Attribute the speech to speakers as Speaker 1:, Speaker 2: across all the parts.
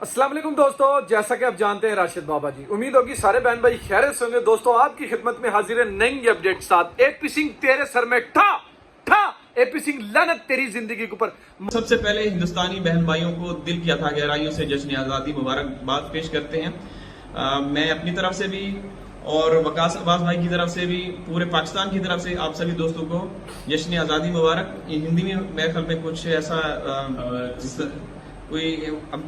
Speaker 1: अस्सलाम वालेकुम दोस्तों, जैसा कि आप जानते हैं राशिद बाबा जी, उम्मीद होगी सारे बहन भाई खैरियत से होंगे। दोस्तों आपकी खिदमत में हाजिर है नई अपडेट साथ। एपी सिंह तेरे सर में ठा ठा, एपी सिंह लानत तेरी जिंदगी के ऊपर।
Speaker 2: सबसे पहले हिंदुस्तानी बहन भाइयों को दिल की अथाह गहराइयों से जश्न आज़ादी मुबारकबाद पेश करते हैं। मैं अपनी तरफ से भी और वकास अब्बास भाई की तरफ से भी, पूरे पाकिस्तान की तरफ से आप सभी दोस्तों को जश्न आज़ादी मुबारक। हिंदी में मेरे ख्याल में कुछ ऐसा कोई अब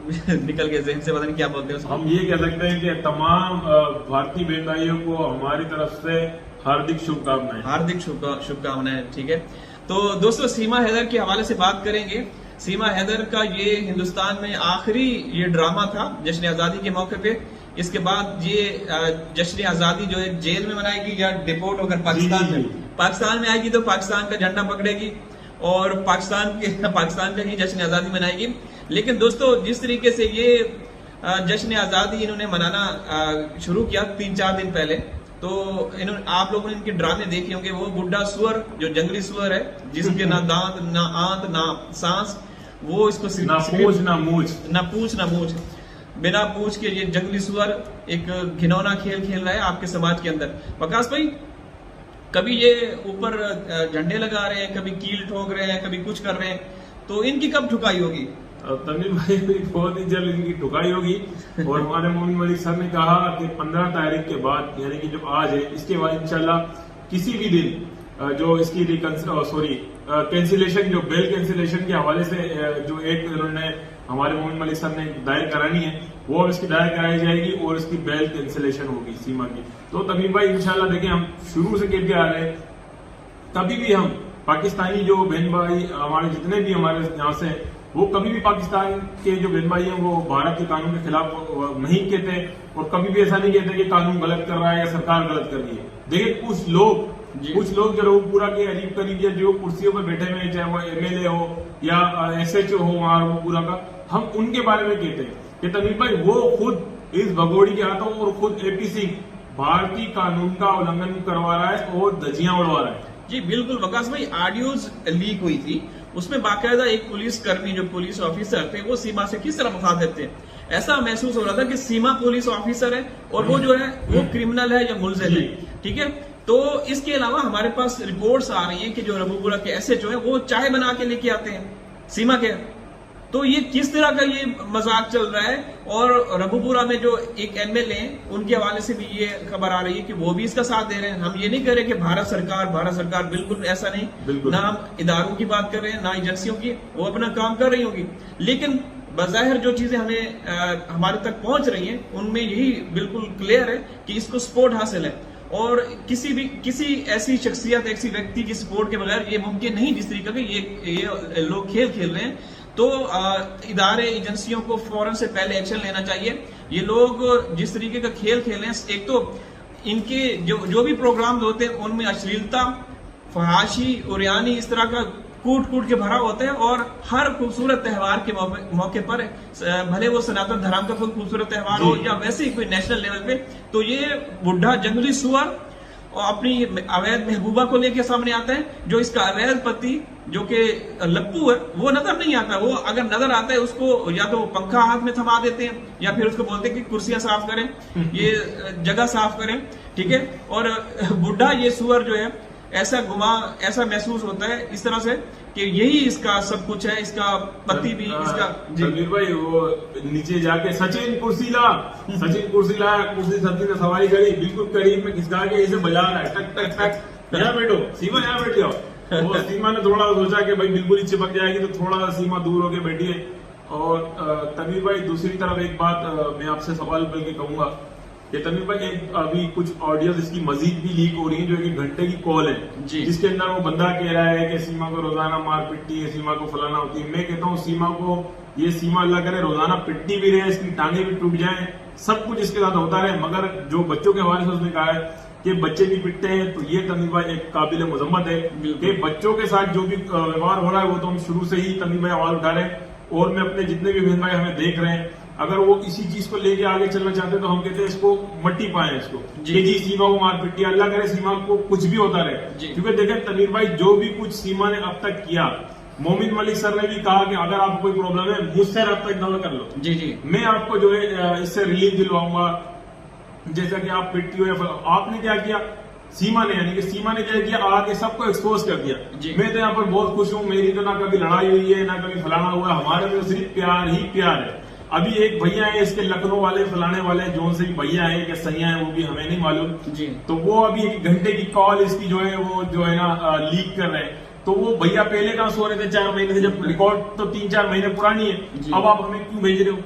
Speaker 2: निकल गए जहन से, पता नहीं क्या बोलते हैं उसको।
Speaker 3: हम ये कह सकते हैं कि तमाम भारतीय बहन भाइयों को हमारी तरफ से हार्दिक शुभकामनाएं।
Speaker 2: हार्दिक शुभकामनाएं। ठीक है, तो दोस्तों सीमा हैदर के हवाले से बात करेंगे। सीमा हैदर का ये हिंदुस्तान में आखिरी ये ड्रामा था जश्न आज़ादी के मौके पे। इसके बाद ये जश्न आज़ादी जो है जेल में मनाएगी या डिपोर्ट होकर पाकिस्तान में आएगी, तो पाकिस्तान का झंडा पकड़ेगी और पाकिस्तान का ही जश्न आज़ादी मनाएगी। लेकिन दोस्तों जिस तरीके से ये जश्न आज़ादी इन्होंने मनाना शुरू किया 3-4 दिन पहले, तो आप लोगों ने इनके ड्रामे देखे होंगे। वो बुढ़ा सुअर, जो जंगली सुअर है, जिसके ना दांत ना आंत ना सांस, वो इसको
Speaker 3: ना पूछ ना मूछ,
Speaker 2: बिना पूछ के ये जंगली सुअर एक घिनौना खेल खेल रहा है आपके समाज के अंदर। वकास भाई, कभी ये ऊपर झंडे लगा रहे हैं, कभी कील ठोक रहे हैं, कभी कुछ कर रहे हैं, तो इनकी कब ठुकाई होगी?
Speaker 3: तमीम भाई बहुत ही जल्द इनकी ठुकाई होगी। और हमारे मोमिन मलिक सर ने कहा कि 15 तारीख के बाद, यानी कि जो आज है, इसके बाद इंशाल्लाह किसी भी दिन जो इसकी कैंसिलेशन, जो बेल कैंसिलेशन के हवाले से जो एक इन्होंने हमारे मोमिन मलिक सर ने दायर करानी है, वो इसकी दायर कराई जाएगी और इसकी बेल कैंसिलेशन होगी सीमा की। तो तमीम भाई इंशाल्लाह देखें, हम शुरू से कहते आ रहे हैं, कभी भी हम पाकिस्तानी जो बहन भाई हमारे जितने भी हमारे यहाँ से, वो कभी भी पाकिस्तान के जो बहन भाई हैं वो भारत के कानून के खिलाफ नहीं कहते और कभी भी ऐसा नहीं कहते कि कानून गलत कर रहा है या सरकार गलत कर रही है। देखिए कुछ लोग जो पूरा के अरीब करीब या जो कुर्सियों पर बैठे हुए हैं, चाहे वो एमएलए हो या SHO हो वहां, वो पूरा का, हम उनके बारे में कहते हैं कि तमीम भाई वो खुद इस भगोड़ी के हाथों और खुद एपी सिंह भारतीय कानून का उल्लंघन करवा रहा है और धज्जियां उड़वा रहा है।
Speaker 2: जी बिल्कुल वकास भाई, ऑडियोज लीक हुई थी, उसमें बाकायदा एक पुलिस कर्मी, जो पुलिस ऑफिसर थे, वो सीमा से किस तरह मुखातिब थे। ऐसा महसूस हो रहा था कि सीमा पुलिस ऑफिसर है और वो जो है वो क्रिमिनल है या मुलजिम है। ठीक है, तो इसके अलावा हमारे पास रिपोर्ट्स आ रही हैं कि जो रबूपुरा के SHO है वो चाय बना के लेके आते हैं सीमा के। तो ये किस तरह का ये मजाक चल रहा है। और रबूपुरा में जो एक MLA है, उनके हवाले से भी ये खबर आ रही है कि वो भी इसका साथ दे रहे हैं। हम ये नहीं कह रहे कि भारत सरकार, बिल्कुल ऐसा नहीं। ना हम इदारों की बात कर रहे हैं, ना एजेंसियों की, वो अपना काम कर रही होगी, लेकिन बज़ाहिर जो चीजें हमें हमारे तक पहुंच रही हैं, उनमें यही बिल्कुल क्लियर है कि इसको सपोर्ट हासिल है। और किसी ऐसी शख्सियत, ऐसी व्यक्ति की सपोर्ट के बगैर ये मुमकिन नहीं जिस तरीके के ये लोग खेल खेल रहे हैं। तो इदारे, एजेंसियों को फौरन से पहले एक्शन लेना चाहिए। ये लोग जिस तरीके का खेल खेल रहे हैं, एक तो इनके जो भी प्रोग्राम होते हैं उनमें अश्लीलता, फहाशी, उरियानी, इस तरह का कूट के भरा होता है। और हर खूबसूरत त्योहार के मौके पर, भले वो सनातन धर्म का कोई खूबसूरत त्योहार हो या वैसे ही कोई नेशनल लेवल पे, तो ये बुढ़ा जंगली सुअर और अपनी अवैध महबूबा को लेके सामने आता है। जो इसका अवैध पति, जो कि लप्पू है, वो नजर नहीं आता। वो अगर नजर आता है, उसको या तो पंखा हाथ में थमा देते हैं या फिर उसको बोलते हैं कि कुर्सियां साफ करें, ये जगह साफ करें। ठीक है, और बुढ़ा ये सुअर जो है, ऐसा महसूस होता है इस तरह से कि यही इसका सब कुछ है, इसका पति भी इसका।
Speaker 3: जी भाई, वो नीचे जाके सचिन कुर्सी ला, कुर्सी सचिन ने सवारी करी, बिल्कुल करीब में खिसका के इसे बजा रहा है, टक टक टक, यहाँ बैठो सीमा, यहाँ बैठ जाओ। वो सीमा ने थोड़ा सोचा कि भाई बिल्कुल ही चिपक जाएगी, तो थोड़ा सीमा दूर होके बैठी है। और तमीर भाई, दूसरी तरफ एक बात मैं आपसे सवाल करके कहूंगा कि तमीर भाई, अभी कुछ ऑडियोज इसकी मजीद भी लीक हो रही है, जो 1 घंटे की कॉल है, जिसके अंदर वो बंदा कह रहा है कि सीमा को रोजाना मार पिटती है, सीमा को फलाना होती है। मैं कहता हूँ सीमा अल्लाह करे रोजाना पिटती भी रहे, इसकी टांगे भी टूट जाए, सब कुछ इसके साथ होता रहे, मगर जो बच्चों के हवाले से उसने कहा है कि बच्चे भी पिटते हैं, तो ये तमीर भाई एक काबिल मजम्मत है कि बच्चों के साथ जो भी व्यवहार हो रहा है वो तो हम शुरू से ही तमीर भाई आवाज उठा रहे हैं। और मैं अपने जितने भी बहन भाई हमें देख रहे हैं, अगर वो इसी चीज को लेके आगे चलना चाहते हैं, तो हम कहते हैं इसको मट्टी पाए, इसको जी सीमा को मार पिटी, अल्लाह करे सीमा को कुछ भी होता रहे। क्योंकि देखें तमीर भाई, जो भी कुछ सीमा ने अब तक किया, मोमिन मलिक सर ने भी कहा कि अगर आपको कोई प्रॉब्लम है मुझसे रब्ता कर लो,
Speaker 2: जी जी,
Speaker 3: मैं आपको जो है इससे रिलीफ दिलवाऊंगा। जैसा कि आप पिटती हुए आपने क्या किया, सीमा ने यानी कि सीमा ने क्या किया, आके सबको एक्सपोज कर दिया। मैं तो यहाँ पर बहुत खुश हूँ, मेरी तो ना कभी लड़ाई हुई है ना कभी फलाना हुआ, हमारे में तो सिर्फ प्यार ही प्यार है। अभी एक भैया है इसके लखनऊ वाले फलाने वाले जोन से भी भैया है कि सैया है, वो भी हमें नहीं मालूम जी। तो वो अभी 1 घंटे की कॉल इसकी जो है वो जो है ना लीक कर रहे हैं। तो वो भैया पहले कहाँ सो रहे थे 4 महीने से, जब रिकॉर्ड तो 3-4 महीने पुरानी है, अब आप हमें क्यों भेज रहे हो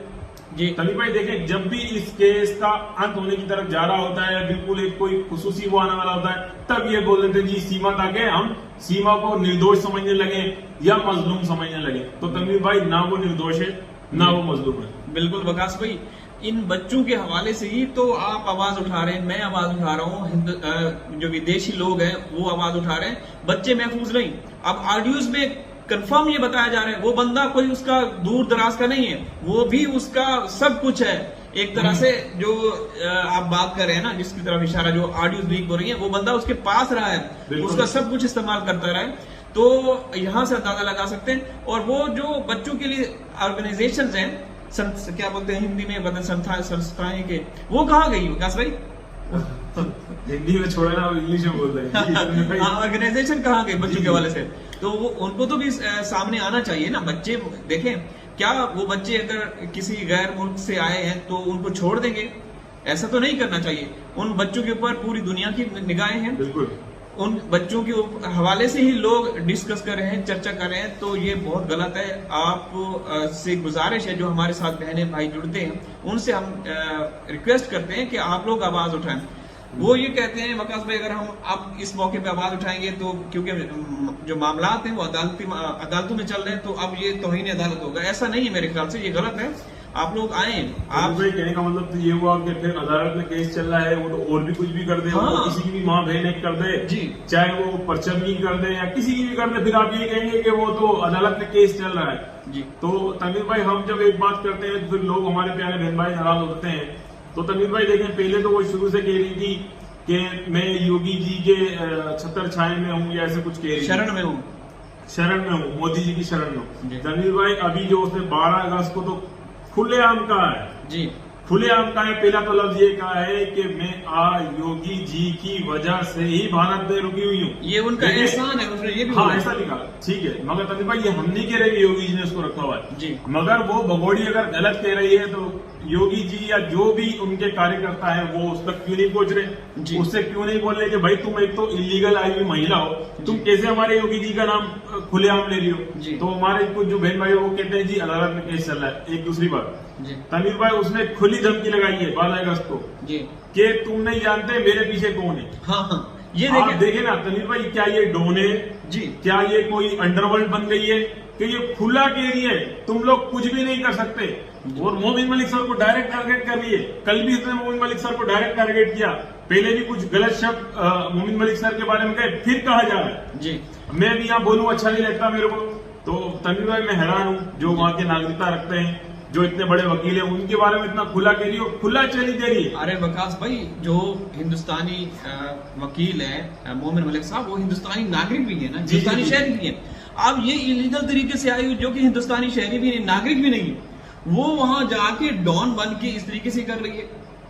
Speaker 3: जी। तभी भाई देखें, जब भी इस केस का अंत होने की तरफ जा रहा होता है, बिल्कुल एक कोई खुसूसी वो आने वाला होता है, तब ये बोल देते जी सीमा ताकि हम सीमा को निर्दोष समझने लगे या मजलूम समझने लगे। तो तनवीर भाई ना वो निर्दोष है ना वो मजलूम है।
Speaker 2: बिल्कुल वकास भाई, इन बच्चों के हवाले से ही तो आप आवाज उठा रहे हैं, मैं आवाज उठा रहा हूँ, जो विदेशी लोग हैं वो आवाज उठा रहे हैं, बच्चे महफूज नहीं। अब ऑडियोज में कंफर्म ये बताया जा रहा है वो बंदा कोई उसका दूर दराज का नहीं है, वो भी उसका सब कुछ है एक तरह से। जो आप बात कर रहे हैं ना, जिसकी तरफ इशारा जो ऑडियोज लीक हो रही है, वो बंदा उसके पास रहा है, उसका सब कुछ इस्तेमाल करता रहा है। तो यहां से अंदाजा लगा सकते हैं। और वो जो बच्चों के लिए ऑर्गेनाइजेशन हैं, क्या बोलते हैं हिंदी में, संस्थाएं के, वो कहाँ गई विकास भाई?
Speaker 3: हिंदी में छोड़ा ना, इंग्लिश में बोल रहे हैं।
Speaker 2: ऑर्गेनाइजेशन कहाँ गए बच्चों के हवाले से? तो वो उनको तो भी सामने आना चाहिए ना। बच्चे देखें, क्या वो बच्चे अगर किसी गैर मुल्क से आए हैं तो उनको छोड़ देंगे? ऐसा तो नहीं करना चाहिए। उन बच्चों के ऊपर पूरी दुनिया की निगाहें हैं, बिल्कुल उन बच्चों के हवाले से ही लोग डिस्कस कर रहे हैं, चर्चा कर रहे हैं, तो ये बहुत गलत है। आप से गुजारिश है, जो हमारे साथ बहने भाई जुड़ते हैं उनसे हम रिक्वेस्ट करते हैं कि आप लोग आवाज उठाएं। वो ये कहते हैं वकास भाई, अगर हम अब इस मौके पे आवाज उठाएंगे तो क्योंकि जो मामलात हैं वो अदालतों में चल रहे हैं, तो अब ये तौहीन अदालत होगा। ऐसा नहीं है, मेरे ख्याल से ये गलत है। आप लोग आए, आप
Speaker 3: कहने का मतलब तो ये हुआ कि फिर अदालत में केस चल रहा है, वो तो और भी कुछ भी कर दे, हाँ। वो किसी की भी माँ बहन कर दे जी, चाहे वो परचम की कर दे या किसी की भी कर दे, फिर आप ये कहेंगे कि वो तो अदालत में केस चल रहा है जी। तो तनवीर भाई, हम जब एक बात करते हैं तो फिर लोग हमारे प्यारे बहन भाई नाराज होते हैं। तो तनवीर भाई देखें, पहले तो वो शुरू से कह रही थी कि मैं योगी जी के छत्र छाए में हूँ या ऐसे कुछ कह रही,
Speaker 2: शरण में हूँ,
Speaker 3: मोदी जी की शरण में हूँ। तनवीर भाई, अभी जो उसने 12 अगस्त को तो खुलेआम कहा है जी, खुलेआम कहा है। पहला तो लफ्ज ये कहा है कि मैं योगी जी की वजह से ही भारत में रुकी हुई हूँ, ये उनका एहसान है, उसने ये भी हाँ ऐसा लिखा, ठीक है। मगर तनवीर भाई, ये हम नहीं कह रहे योगी जी ने उसको रखा हुआ है जी, मगर वो भगोड़ी अगर गलत कह रही है तो योगी जी या जो भी उनके कार्यकर्ता है वो उस तक क्यों नहीं पहुंच रहे, उससे क्यों नहीं बोल रहे कि भाई तुम एक तो इलीगल आई हुई महिला हो, तुम कैसे हमारे योगी जी का नाम खुलेआम ले रही हो। तो हमारे कुछ जो बहन भाई वो कहते हैं जी अदालत में केस चल रहा है। एक दूसरी बात, तनवीर भाई, उसने खुली धमकी लगाई है 12 अगस्त को कि तुम नहीं जानते मेरे पीछे कौन है। हाँ, ये देखे ना तनवीर भाई, क्या ये डोन है जी, क्या ये कोई अंडरवर्ल्ड बन गई है कि ये खुला कह रही है तुम लोग कुछ भी नहीं कर सकते। और मोमिन मलिक सर को डायरेक्ट टारगेट कर रही है। कल भी इसने मोमिन मलिक सर को डायरेक्ट टारगेट किया, पहले भी कुछ गलत शब्द मोमिन मलिक सर के बारे में कहे, फिर कहा जा रहा है जी। मैं भी यहाँ बोलूं अच्छा नहीं लगता मेरे को। तो तनवीर भाई, मैं हैरान हूँ, जो वहाँ के नागरिकता रखते हैं, जो इतने बड़े वकील हैं, उनके बारे में इतना खुला कह रही हो, खुला चली दे रही है।
Speaker 2: अरे वकास भाई, जो हिंदुस्तानी वकील है मोमिन मलिक साहब, वो हिंदुस्तानी नागरिक भी है ना, हिंदुस्तानी शहरी भी है। अब ये इलीगल तरीके से आई हुई, जो कि हिंदुस्तानी शहरी भी नहीं, नागरिक भी नहीं, वो वहां जाके डॉन बन के इस तरीके से कर रही है,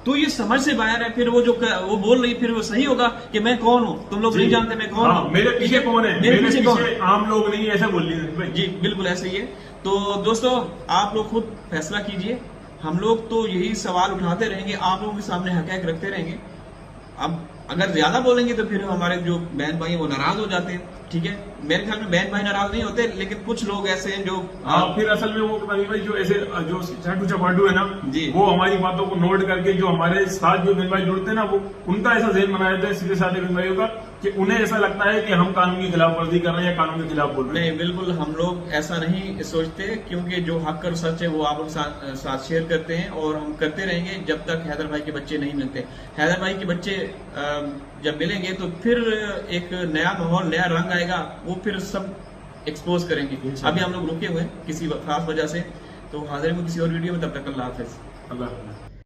Speaker 2: तो ये समझ से बाहर है। फिर वो जो वो बोल रही, फिर वो सही होगा कि मैं कौन हूँ, तुम लोग नहीं जानते मैं कौन हूँ,
Speaker 3: मेरे पीछे कौन है, मेरे पीछे आम लोग नहीं, ऐसा बोल रही है
Speaker 2: जी। बिल्कुल ऐसे ही है। तो दोस्तों, आप लोग खुद फैसला कीजिए। हम लोग तो यही सवाल उठाते रहेंगे, आप लोगों के सामने हक़ाइक़ रखते रहेंगे। अब अगर ज्यादा बोलेंगे तो फिर हमारे जो बहन भाई वो नाराज हो जाते हैं, ठीक है। मेरे ख्याल में बहन भाई नाराज नहीं होते, लेकिन कुछ लोग ऐसे हैं जो
Speaker 3: फिर असल में वो भाई जो ऐसे जो चाटू चपाटू है ना जी, वो हमारी बातों को नोट करके जो हमारे साथ जो बहन भाई जुड़ते हैं ना, वो उनका ऐसा ज़हन बना देते हैं सीधे साधे बहन भाइयों का कि उन्हें ऐसा लगता है कि हम कानून की खिलाफ वर्जी कर रहे हैं या कानून के खिलाफ बोल रहे हैं।
Speaker 2: नहीं, बिल्कुल हम लोग ऐसा नहीं सोचते, क्योंकि जो हक और सच है वो आप लोग साथ शेयर करते हैं, और हम करते रहेंगे जब तक हैदर भाई के बच्चे नहीं मिलते। हैदर भाई के बच्चे जब मिलेंगे तो फिर एक नया माहौल, नया रंग आएगा, वो फिर सब एक्सपोज करेंगे। अभी हम लोग रुके हुए हैं किसी खास वजह से, तो हाजिर में किसी और वीडियो में, तब तक अल्लाह हाफिज।